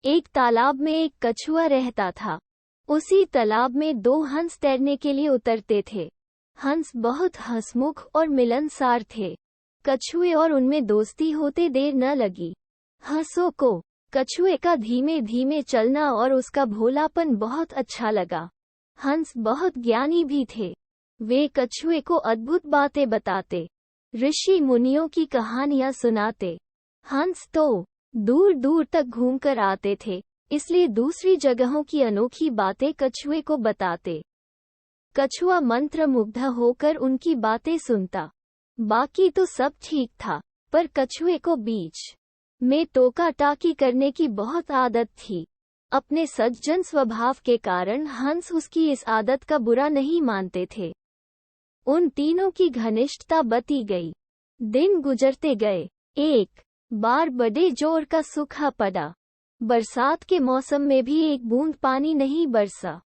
एक तालाब में एक कछुआ रहता था। उसी तालाब में दो हंस तैरने के लिए उतरते थे। हंस बहुत हंसमुख और मिलनसार थे। कछुए और उनमें दोस्ती होते देर न लगी। हंसों को कछुए का धीमे धीमे चलना और उसका भोलापन बहुत अच्छा लगा। हंस बहुत ज्ञानी भी थे। वे कछुए को अद्भुत बातें बताते, ऋषि मुनियों की कहानियां सुनाते। हंस तो दूर दूर तक घूमकर आते थे, इसलिए दूसरी जगहों की अनोखी बातें कछुए को बताते। कछुआ मंत्रमुग्ध होकर उनकी बातें सुनता। बाकी तो सब ठीक था, पर कछुए को बीच में टोका टाकी करने की बहुत आदत थी। अपने सज्जन स्वभाव के कारण हंस उसकी इस आदत का बुरा नहीं मानते थे। उन तीनों की घनिष्ठता बती गई। दिन गुजरते गए। एक बार बड़े जोर का सूखा पड़ा। बरसात के मौसम में भी एक बूंद पानी नहीं बरसा।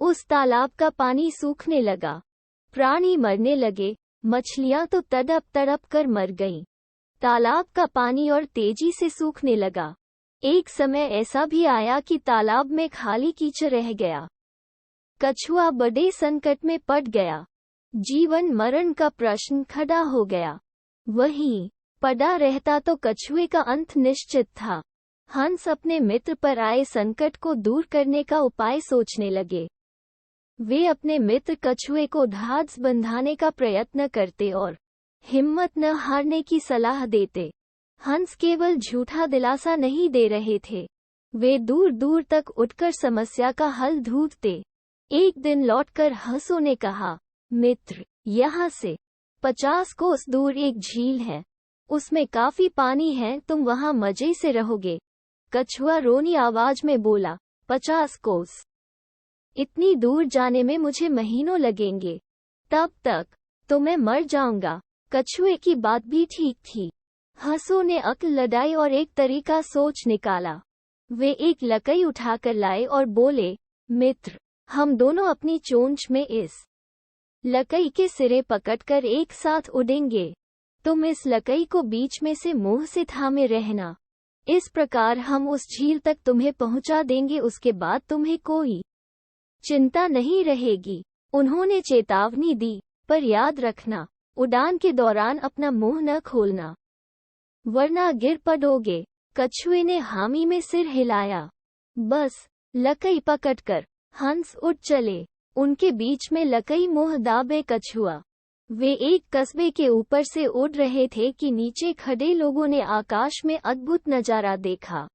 उस तालाब का पानी सूखने लगा। प्राणी मरने लगे। मछलियां तो तड़प तड़प कर मर गईं। तालाब का पानी और तेजी से सूखने लगा। एक समय ऐसा भी आया कि तालाब में खाली कीचड़ रह गया। कछुआ बड़े संकट में पड़ गया। जीवन मरण का प्रश्न खड़ा हो गया। वहीं पड़ा रहता तो कछुए का अंत निश्चित था। हंस अपने मित्र पर आए संकट को दूर करने का उपाय सोचने लगे। वे अपने मित्र कछुए को ढांढस बंधाने का प्रयत्न करते और हिम्मत न हारने की सलाह देते। हंस केवल झूठा दिलासा नहीं दे रहे थे, वे दूर दूर तक उठकर समस्या का हल ढूंढते। एक दिन लौटकर हंसों ने कहा, मित्र, यहाँ से 50 कोस दूर एक झील है। उसमें काफी पानी है, तुम वहाँ मजे से रहोगे। कछुआ रोनी आवाज में बोला, 50 कोस? इतनी दूर जाने में मुझे महीनों लगेंगे। तब तक तो मैं मर जाऊंगा। कछुए की बात भी ठीक थी। हंसों ने अक्ल लड़ाई और एक तरीका सोच निकाला। वे एक लकड़ी उठाकर लाए और बोले, मित्र, हम दोनों अपनी चोंच में इस लकड़ी के सिरे पकड़कर एक साथ उड़ेंगे। तुम इस लकड़ी को बीच में से मुंह से थामे रहना। इस प्रकार हम उस झील तक तुम्हें पहुंचा देंगे। उसके बाद तुम्हें कोई चिंता नहीं रहेगी। उन्होंने चेतावनी दी, पर याद रखना, उड़ान के दौरान अपना मुंह न खोलना, वरना गिर पड़ोगे। कछुए ने हामी में सिर हिलाया। बस लकड़ी पकड़कर हंस उड़ चले। उनके बीच में लकड़ी मुंह दाबे कछुआ। वे एक कस्बे के ऊपर से उड़ रहे थे कि नीचे खड़े लोगों ने आकाश में अद्भुत नजारा देखा।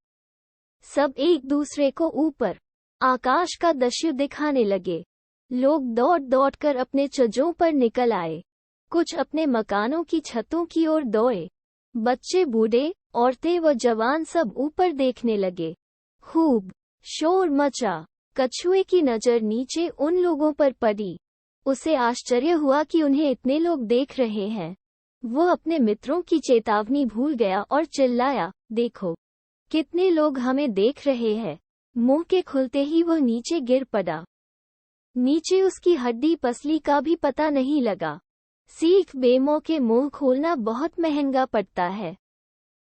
सब एक दूसरे को ऊपर आकाश का दृश्य दिखाने लगे। लोग दौड़ दौड़ कर अपने छज्जों पर निकल आए। कुछ अपने मकानों की छतों की ओर दौड़े। बच्चे, बूढ़े, औरतें व जवान सब ऊपर देखने लगे। खूब शोर मचा। कछुए की नजर नीचे उन लोगों पर पड़ी। उसे आश्चर्य हुआ कि उन्हें इतने लोग देख रहे हैं। वो अपने मित्रों की चेतावनी भूल गया और चिल्लाया, देखो, कितने लोग हमें देख रहे हैं। मुंह के खुलते ही वह नीचे गिर पड़ा। नीचे उसकी हड्डी पसली का भी पता नहीं लगा। सीख बेमौके मुंह खोलना बहुत महंगा पड़ता है।